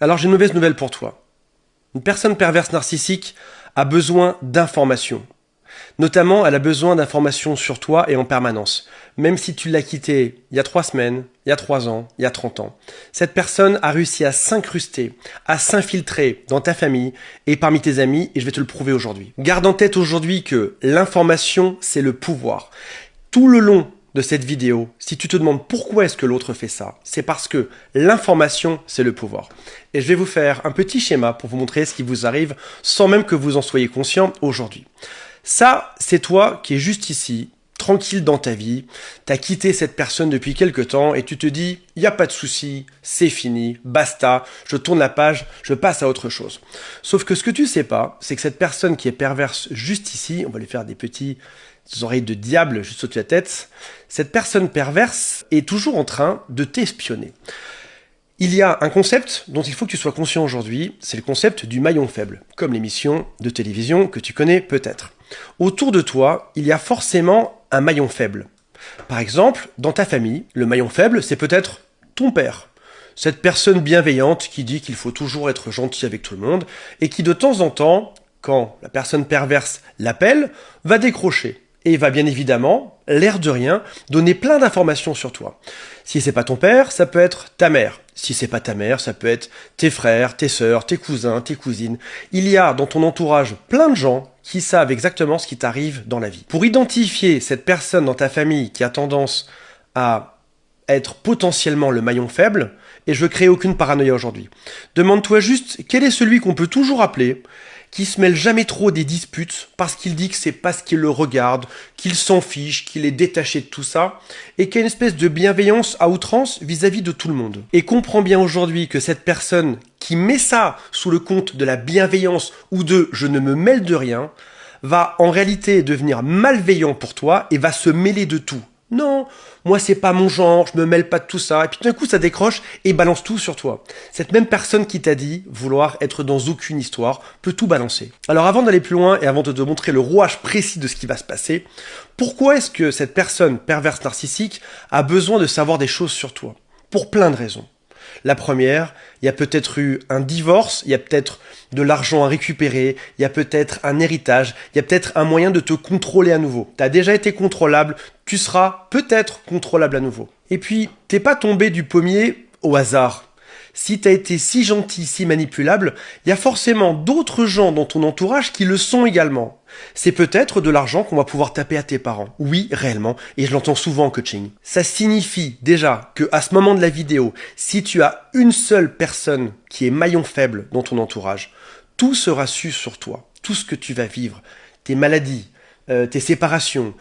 Alors j'ai une mauvaise nouvelle pour toi. Une personne perverse narcissique a besoin d'informations. Notamment, elle a besoin d'informations sur toi et en permanence. Même si tu l'as quitté il y a 3 semaines, il y a 3 ans, il y a 30 ans. Cette personne a réussi à s'incruster, à s'infiltrer dans ta famille et parmi tes amis, et je vais te le prouver aujourd'hui. Garde en tête aujourd'hui que l'information, c'est le pouvoir. Tout le long de cette vidéo, si tu te demandes pourquoi est-ce que l'autre fait ça, c'est parce que l'information, c'est le pouvoir. Et je vais vous faire un petit schéma pour vous montrer ce qui vous arrive sans même que vous en soyez conscient aujourd'hui. Ça, c'est toi qui es juste ici, tranquille dans ta vie, t'as quitté cette personne depuis quelque temps et tu te dis, il n'y a pas de souci, c'est fini, basta, je tourne la page, je passe à autre chose. Sauf que ce que tu sais pas, c'est que cette personne qui est perverse juste ici, on va lui faire des petites oreilles de diable juste au-dessus de la tête, cette personne perverse est toujours en train de t'espionner. Il y a un concept dont il faut que tu sois conscient aujourd'hui, c'est le concept du maillon faible, comme l'émission de télévision que tu connais peut-être. Autour de toi, il y a forcément un maillon faible. Par exemple, dans ta famille, le maillon faible, c'est peut-être ton père. Cette personne bienveillante qui dit qu'il faut toujours être gentil avec tout le monde et qui de temps en temps, quand la personne perverse l'appelle, va décrocher. Et va bien évidemment, l'air de rien, donner plein d'informations sur toi. Si c'est pas ton père, ça peut être ta mère. Si c'est pas ta mère, ça peut être tes frères, tes sœurs, tes cousins, tes cousines. Il y a dans ton entourage plein de gens qui savent exactement ce qui t'arrive dans la vie. Pour identifier cette personne dans ta famille qui a tendance à être potentiellement le maillon faible, et je veux créer aucune paranoïa aujourd'hui, demande-toi juste quel est celui qu'on peut toujours appeler, qui se mêle jamais trop des disputes parce qu'il dit que c'est parce qu'il le regarde, qu'il s'en fiche, qu'il est détaché de tout ça, et qu'il y a une espèce de bienveillance à outrance vis-à-vis de tout le monde. Et comprends bien aujourd'hui que cette personne qui met ça sous le compte de la bienveillance ou de « je ne me mêle de rien », va en réalité devenir malveillant pour toi et va se mêler de tout. Non, moi c'est pas mon genre, je me mêle pas de tout ça. Et puis tout d'un coup ça décroche et balance tout sur toi. Cette même personne qui t'a dit vouloir être dans aucune histoire peut tout balancer. Alors avant d'aller plus loin et avant de te montrer le rouage précis de ce qui va se passer, pourquoi est-ce que cette personne perverse narcissique a besoin de savoir des choses sur toi? Pour plein de raisons. La première, il y a peut-être eu un divorce, il y a peut-être de l'argent à récupérer, il y a peut-être un héritage, il y a peut-être un moyen de te contrôler à nouveau. Tu as déjà été contrôlable, tu seras peut-être contrôlable à nouveau. Et puis, t'es pas tombé du pommier au hasard. Si tu as été si gentil, si manipulable, il y a forcément d'autres gens dans ton entourage qui le sont également. C'est peut-être de l'argent qu'on va pouvoir taper à tes parents. Oui, réellement, et je l'entends souvent en coaching. Ça signifie déjà que à ce moment de la vidéo, si tu as une seule personne qui est maillon faible dans ton entourage, tout sera su sur toi. Tout ce que tu vas vivre, tes maladies, tes séparations,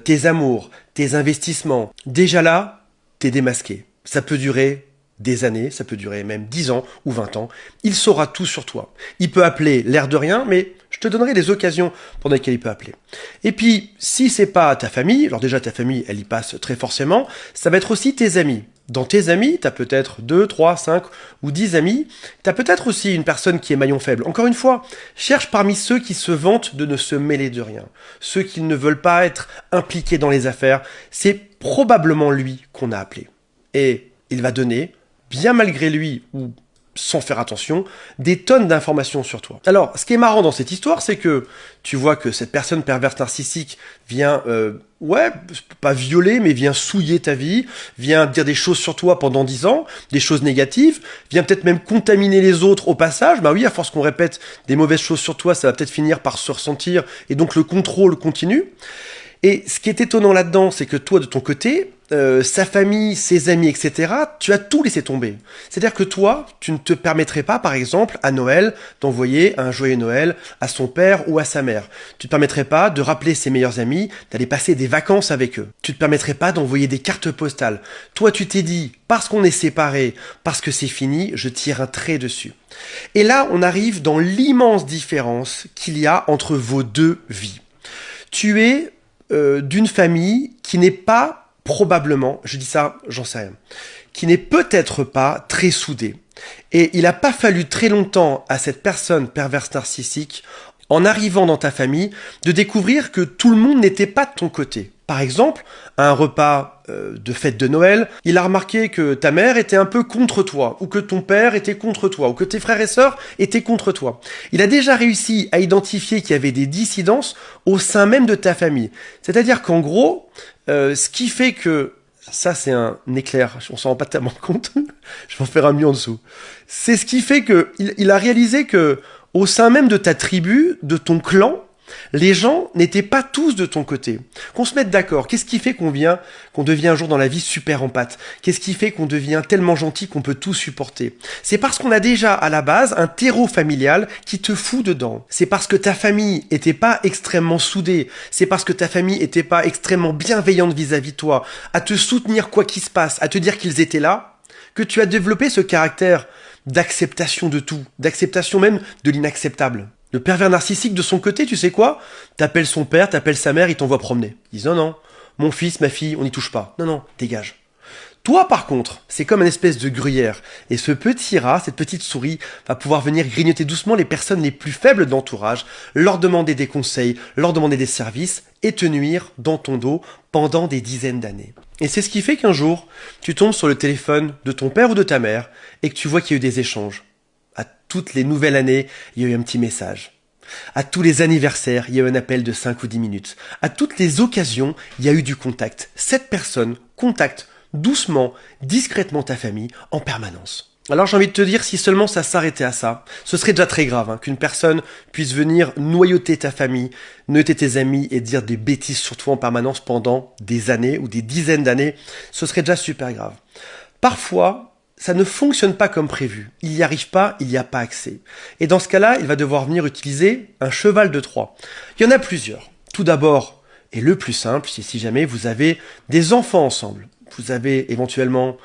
tes amours, tes investissements. Déjà là, t'es démasqué. Ça peut durer des années, ça peut durer même 10 ans ou 20 ans. Il saura tout sur toi. Il peut appeler l'air de rien, mais je te donnerai des occasions pendant lesquelles il peut appeler. Et puis, si c'est pas ta famille, alors déjà ta famille, elle y passe très forcément, ça va être aussi tes amis. Dans tes amis, tu as peut-être 2, 3, 5 ou 10 amis. Tu as peut-être aussi une personne qui est maillon faible. Encore une fois, cherche parmi ceux qui se vantent de ne se mêler de rien. Ceux qui ne veulent pas être impliqués dans les affaires. C'est probablement lui qu'on a appelé. Et il va donner, bien malgré lui ou sans faire attention, des tonnes d'informations sur toi. Alors, ce qui est marrant dans cette histoire, c'est que tu vois que cette personne perverse narcissique vient, pas violer, mais vient souiller ta vie, vient dire des choses sur toi pendant 10 ans, des choses négatives, vient peut-être même contaminer les autres au passage. Bah oui, à force qu'on répète des mauvaises choses sur toi, ça va peut-être finir par se ressentir, et donc le contrôle continue. Et ce qui est étonnant là-dedans, c'est que toi, de ton côté, sa famille, ses amis, etc., tu as tout laissé tomber. C'est-à-dire que toi, tu ne te permettrais pas, par exemple, à Noël, d'envoyer un joyeux Noël à son père ou à sa mère. Tu ne te permettrais pas de rappeler ses meilleurs amis, d'aller passer des vacances avec eux. Tu ne te permettrais pas d'envoyer des cartes postales. Toi, tu t'es dit, parce qu'on est séparés, parce que c'est fini, je tire un trait dessus. Et là, on arrive dans l'immense différence qu'il y a entre vos deux vies. Tu es d'une famille qui n'est pas probablement, je dis ça, j'en sais rien, qui n'est peut-être pas très soudée. Et il n'a pas fallu très longtemps à cette personne perverse narcissique en arrivant dans ta famille, de découvrir que tout le monde n'était pas de ton côté. Par exemple, à un repas de fête de Noël, il a remarqué que ta mère était un peu contre toi, ou que ton père était contre toi, ou que tes frères et sœurs étaient contre toi. Il a déjà réussi à identifier qu'il y avait des dissidences au sein même de ta famille. C'est-à-dire qu'en gros, ce qui fait que... Ça, c'est un éclair, on s'en rend pas tellement compte, je vais en faire un mieux en dessous. C'est ce qui fait que il a réalisé que au sein même de ta tribu, de ton clan, les gens n'étaient pas tous de ton côté. Qu'on se mette d'accord. Qu'est-ce qui fait qu'on devient un jour dans la vie super en pâte? Qu'est-ce qui fait qu'on devient tellement gentil qu'on peut tout supporter? C'est parce qu'on a déjà à la base un terreau familial qui te fout dedans. C'est parce que ta famille était pas extrêmement soudée. C'est parce que ta famille était pas extrêmement bienveillante vis-à-vis de toi, à te soutenir quoi qu'il se passe, à te dire qu'ils étaient là, que tu as développé ce caractère d'acceptation de tout, d'acceptation même de l'inacceptable. Le pervers narcissique, de son côté, tu sais quoi? T'appelles son père, t'appelles sa mère, il t'envoie promener. Ils disent non, mon fils, ma fille, on n'y touche pas. Non, dégage. Toi, par contre, c'est comme une espèce de gruyère. Et ce petit rat, cette petite souris, va pouvoir venir grignoter doucement les personnes les plus faibles d'entourage, leur demander des conseils, leur demander des services, et te nuire dans ton dos pendant des dizaines d'années. Et c'est ce qui fait qu'un jour, tu tombes sur le téléphone de ton père ou de ta mère, et que tu vois qu'il y a eu des échanges. À toutes les nouvelles années, il y a eu un petit message. À tous les anniversaires, il y a eu un appel de 5 ou 10 minutes. À toutes les occasions, il y a eu du contact. Cette personne contacte doucement, discrètement ta famille en permanence. Alors j'ai envie de te dire, si seulement ça s'arrêtait à ça, ce serait déjà très grave, qu'une personne puisse venir noyauter ta famille, noyauter tes amis et dire des bêtises sur toi en permanence pendant des années ou des dizaines d'années. Ce serait déjà super grave. Parfois, ça ne fonctionne pas comme prévu. Il n'y arrive pas, il n'y a pas accès. Et dans ce cas-là, il va devoir venir utiliser un cheval de Troie. Il y en a plusieurs. Tout d'abord, et le plus simple, c'est si jamais vous avez des enfants ensemble. Vous avez éventuellement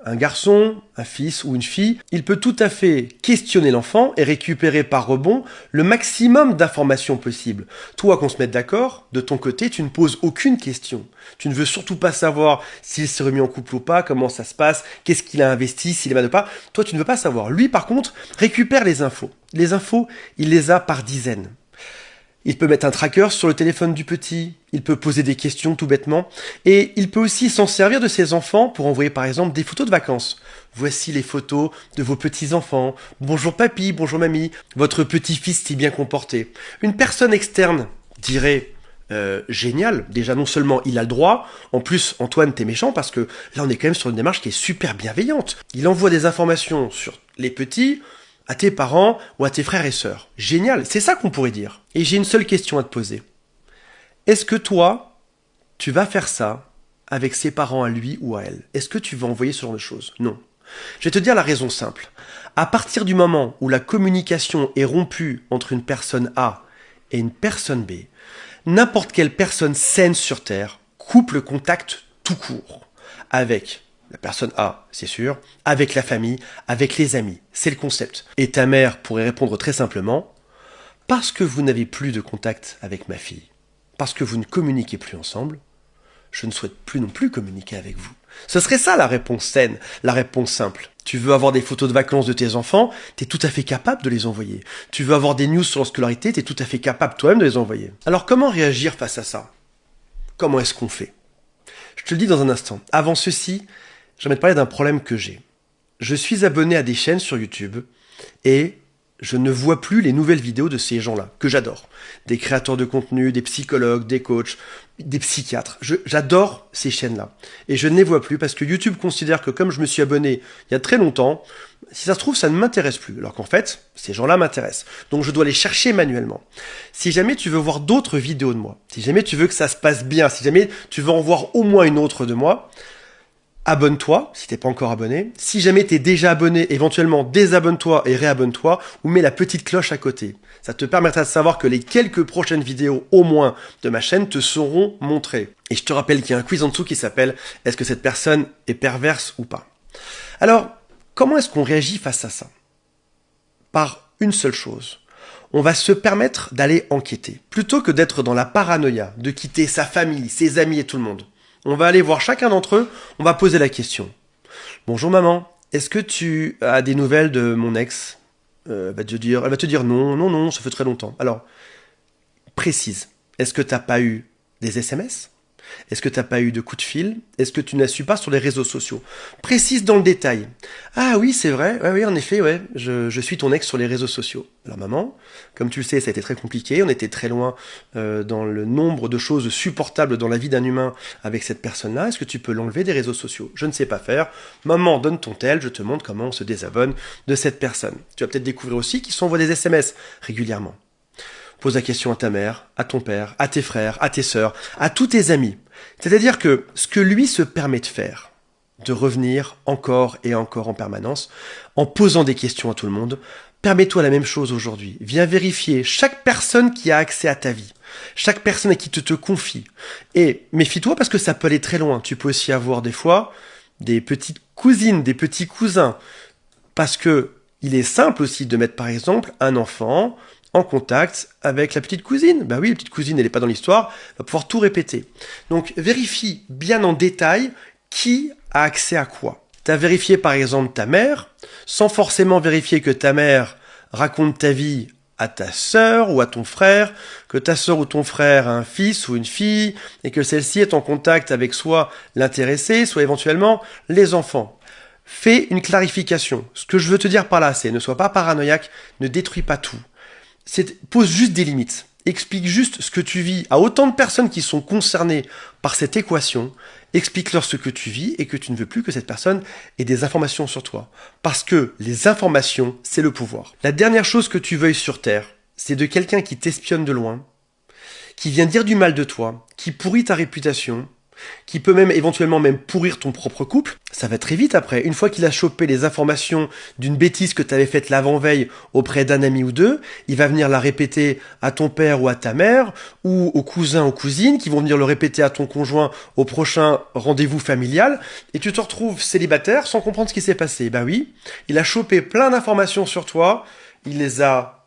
un garçon, un fils ou une fille, il peut tout à fait questionner l'enfant et récupérer par rebond le maximum d'informations possibles. Toi, qu'on se mette d'accord, de ton côté, tu ne poses aucune question. Tu ne veux surtout pas savoir s'il s'est remis en couple ou pas, comment ça se passe, qu'est-ce qu'il a investi, s'il est mal ou pas. Toi, tu ne veux pas savoir. Lui, par contre, récupère les infos. Les infos, il les a par dizaines. Il peut mettre un tracker sur le téléphone du petit, il peut poser des questions tout bêtement, et il peut aussi s'en servir de ses enfants pour envoyer par exemple des photos de vacances. Voici les photos de vos petits-enfants. Bonjour papy, bonjour mamie, votre petit-fils s'est bien comporté. Une personne externe dirait génial, déjà non seulement il a le droit, en plus Antoine t'es méchant parce que là on est quand même sur une démarche qui est super bienveillante. Il envoie des informations sur les petits, à tes parents ou à tes frères et sœurs. Génial, c'est ça qu'on pourrait dire. Et j'ai une seule question à te poser. Est-ce que toi, tu vas faire ça avec ses parents à lui ou à elle? Est-ce que tu vas envoyer ce genre de choses? Non. Je vais te dire la raison simple. À partir du moment où la communication est rompue entre une personne A et une personne B, n'importe quelle personne saine sur Terre coupe le contact tout court avec la personne A, c'est sûr, avec la famille, avec les amis. C'est le concept. Et ta mère pourrait répondre très simplement, parce que vous n'avez plus de contact avec ma fille, parce que vous ne communiquez plus ensemble, je ne souhaite plus non plus communiquer avec vous. Ce serait ça la réponse saine, la réponse simple. Tu veux avoir des photos de vacances de tes enfants, t'es tout à fait capable de les envoyer. Tu veux avoir des news sur leur scolarité, t'es tout à fait capable toi-même de les envoyer. Alors comment réagir face à ça? Comment est-ce qu'on fait? Je te le dis dans un instant. Avant ceci, j'aimerais te parler d'un problème que j'ai. Je suis abonné à des chaînes sur YouTube et je ne vois plus les nouvelles vidéos de ces gens-là, que j'adore. Des créateurs de contenu, des psychologues, des coachs, des psychiatres. J'adore ces chaînes-là. Et je ne les vois plus parce que YouTube considère que comme je me suis abonné il y a très longtemps, si ça se trouve, ça ne m'intéresse plus. Alors qu'en fait, ces gens-là m'intéressent. Donc je dois les chercher manuellement. Si jamais tu veux voir d'autres vidéos de moi, si jamais tu veux que ça se passe bien, si jamais tu veux en voir au moins une autre de moi, abonne-toi, si t'es pas encore abonné. Si jamais t'es déjà abonné, éventuellement désabonne-toi et réabonne-toi, ou mets la petite cloche à côté. Ça te permettra de savoir que les quelques prochaines vidéos, au moins, de ma chaîne te seront montrées. Et je te rappelle qu'il y a un quiz en dessous qui s'appelle « Est-ce que cette personne est perverse ou pas ?» Alors, comment est-ce qu'on réagit face à ça? Par une seule chose. On va se permettre d'aller enquêter. Plutôt que d'être dans la paranoïa, de quitter sa famille, ses amis et tout le monde. On va aller voir chacun d'entre eux, on va poser la question. Bonjour maman, est-ce que tu as des nouvelles de mon ex? Elle va te dire non, ça fait très longtemps. Alors, précise. Est-ce que tu n'as pas eu des SMS? Est-ce que tu n'as pas eu de coup de fil? Est-ce que tu n'as su pas sur les réseaux sociaux? Précise dans le détail. Ah oui, c'est vrai. Ouais, oui, en effet, ouais. Je suis ton ex sur les réseaux sociaux. Alors maman, comme tu le sais, ça a été très compliqué. On était très loin dans le nombre de choses supportables dans la vie d'un humain avec cette personne-là. Est-ce que tu peux l'enlever des réseaux sociaux? Je ne sais pas faire. Maman, donne ton tel. Je te montre comment on se désabonne de cette personne. Tu vas peut-être découvrir aussi qu'ils s'envoient des SMS régulièrement. Pose la question à ta mère, à ton père, à tes frères, à tes sœurs, à tous tes amis. C'est-à-dire que ce que lui se permet de faire, de revenir encore et encore en permanence, en posant des questions à tout le monde, permets-toi la même chose aujourd'hui. Viens vérifier chaque personne qui a accès à ta vie, chaque personne à qui tu te confies. Et méfie-toi parce que ça peut aller très loin. Tu peux aussi avoir des fois des petites cousines, des petits cousins. Parce que il est simple aussi de mettre par exemple un enfant en contact avec la petite cousine. Bah oui, la petite cousine, elle n'est pas dans l'histoire, elle va pouvoir tout répéter. Donc, vérifie bien en détail qui a accès à quoi. Tu as vérifié par exemple ta mère, sans forcément vérifier que ta mère raconte ta vie à ta sœur ou à ton frère, que ta sœur ou ton frère a un fils ou une fille, et que celle-ci est en contact avec soit l'intéressé, soit éventuellement les enfants. Fais une clarification. Ce que je veux te dire par là, c'est ne sois pas paranoïaque, ne détruis pas tout. Pose juste des limites. Explique juste ce que tu vis à autant de personnes qui sont concernées par cette équation. Explique-leur ce que tu vis et que tu ne veux plus que cette personne ait des informations sur toi. Parce que les informations, c'est le pouvoir. La dernière chose que tu veuilles sur Terre, c'est de quelqu'un qui t'espionne de loin, qui vient dire du mal de toi, qui pourrit ta réputation, qui peut même éventuellement même pourrir ton propre couple. Ça va très vite après. Une fois qu'il a chopé les informations d'une bêtise que tu avais faite l'avant-veille auprès d'un ami ou deux, il va venir la répéter à ton père ou à ta mère, ou aux cousins ou cousines, qui vont venir le répéter à ton conjoint au prochain rendez-vous familial, et tu te retrouves célibataire sans comprendre ce qui s'est passé. Ben oui, il a chopé plein d'informations sur toi, il les a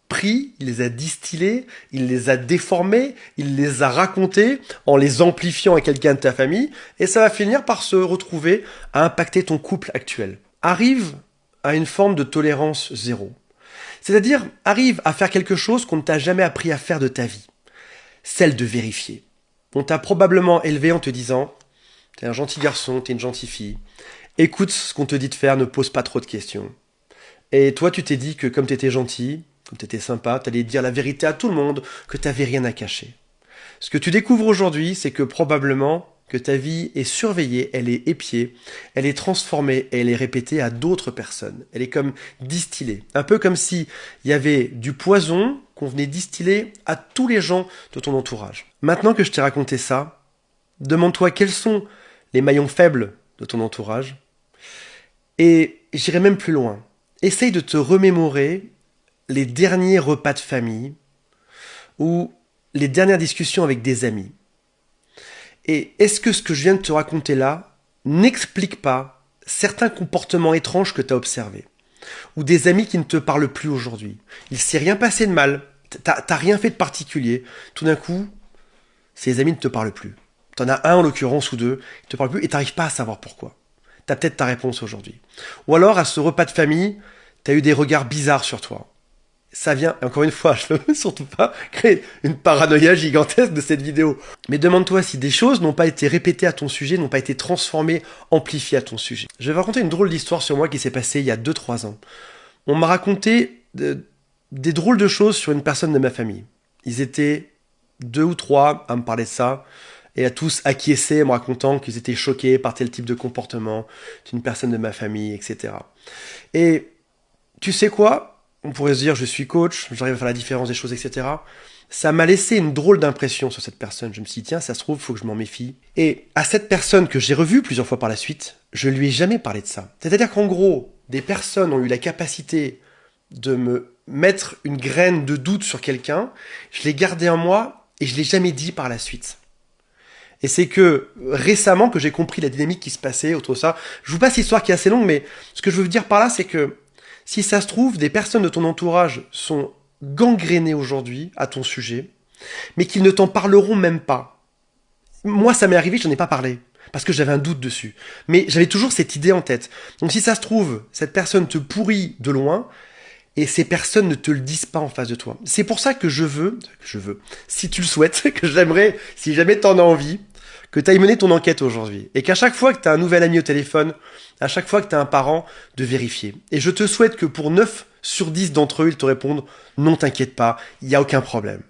pris, il les a distillés, il les a déformés, il les a racontés en les amplifiant à quelqu'un de ta famille, et ça va finir par se retrouver à impacter ton couple actuel. Arrive à une forme de tolérance zéro. C'est-à-dire, arrive à faire quelque chose qu'on ne t'a jamais appris à faire de ta vie. Celle de vérifier. On t'a probablement élevé en te disant « T'es un gentil garçon, t'es une gentille fille. Écoute ce qu'on te dit de faire, ne pose pas trop de questions. » Et toi, tu t'es dit que comme t'étais gentil, comme t'étais sympa, t'allais dire la vérité à tout le monde, que t'avais rien à cacher. Ce que tu découvres aujourd'hui, c'est que probablement que ta vie est surveillée, elle est épiée, elle est transformée et elle est répétée à d'autres personnes. Elle est comme distillée. Un peu comme si il y avait du poison qu'on venait distiller à tous les gens de ton entourage. Maintenant que je t'ai raconté ça, demande-toi quels sont les maillons faibles de ton entourage. Et j'irai même plus loin. Essaye de te remémorer les derniers repas de famille ou les dernières discussions avec des amis. Et est-ce que ce que je viens de te raconter là n'explique pas certains comportements étranges que tu as observés? Ou des amis qui ne te parlent plus aujourd'hui? Il s'est rien passé de mal, t'as rien fait de particulier. Tout d'un coup, ces amis ne te parlent plus. T'en as un en l'occurrence ou deux, ils ne te parlent plus et t'arrives pas à savoir pourquoi. T'as peut-être ta réponse aujourd'hui. Ou alors, à ce repas de famille, t'as eu des regards bizarres sur toi. Ça vient, et encore une fois, je ne veux surtout pas créer une paranoïa gigantesque de cette vidéo. Mais demande-toi si des choses n'ont pas été répétées à ton sujet, n'ont pas été transformées, amplifiées à ton sujet. Je vais vous raconter une drôle d'histoire sur moi qui s'est passée il y a 2-3 ans. On m'a raconté des drôles de choses sur une personne de ma famille. Ils étaient 2 ou 3 à me parler de ça, et à tous acquiescer en me racontant qu'ils étaient choqués par tel type de comportement d'une personne de ma famille, etc. Et tu sais quoi ? On pourrait se dire, je suis coach, j'arrive à faire la différence des choses, etc. Ça m'a laissé une drôle d'impression sur cette personne. Je me suis dit, tiens, ça se trouve, il faut que je m'en méfie. Et à cette personne que j'ai revue plusieurs fois par la suite, je lui ai jamais parlé de ça. C'est-à-dire qu'en gros, des personnes ont eu la capacité de me mettre une graine de doute sur quelqu'un, je l'ai gardé en moi et je l'ai jamais dit par la suite. Et c'est que récemment que j'ai compris la dynamique qui se passait autour de ça. Je vous passe l'histoire qui est assez longue, mais ce que je veux vous dire par là, c'est que si ça se trouve, des personnes de ton entourage sont gangrénées aujourd'hui à ton sujet, mais qu'ils ne t'en parleront même pas. Moi, ça m'est arrivé, je n'en ai pas parlé, parce que j'avais un doute dessus. Mais j'avais toujours cette idée en tête. Donc si ça se trouve, cette personne te pourrit de loin, Et ces personnes ne te le disent pas en face de toi. C'est pour ça que je veux, si tu le souhaites, que j'aimerais, si jamais t'en as envie, que tu ailles mener ton enquête aujourd'hui. Et qu'à chaque fois que tu as un nouvel ami au téléphone, à chaque fois que tu as un parent, de vérifier. Et je te souhaite que pour 9 sur 10 d'entre eux, ils te répondent « Non, t'inquiète pas, il n'y a aucun problème ».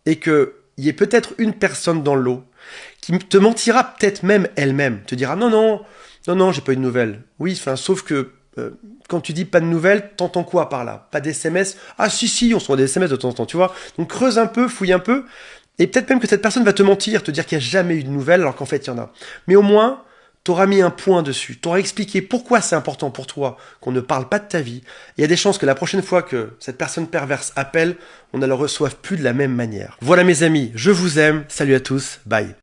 Et qu'il y ait peut-être une personne dans le lot qui te mentira peut-être même elle-même, te dira « Non, j'ai pas eu de nouvelles ». Oui, enfin, sauf que quand tu dis pas de nouvelles, t'entends quoi par là? Pas d'SMS? Ah si, on se voit des SMS de temps en temps, tu vois. Donc creuse un peu, fouille un peu, et peut-être même que cette personne va te mentir, te dire qu'il n'y a jamais eu de nouvelles, alors qu'en fait il y en a. Mais au moins, t'auras mis un point dessus, t'auras expliqué pourquoi c'est important pour toi qu'on ne parle pas de ta vie. Il y a des chances que la prochaine fois que cette personne perverse appelle, on ne la reçoive plus de la même manière. Voilà mes amis, je vous aime, salut à tous, bye.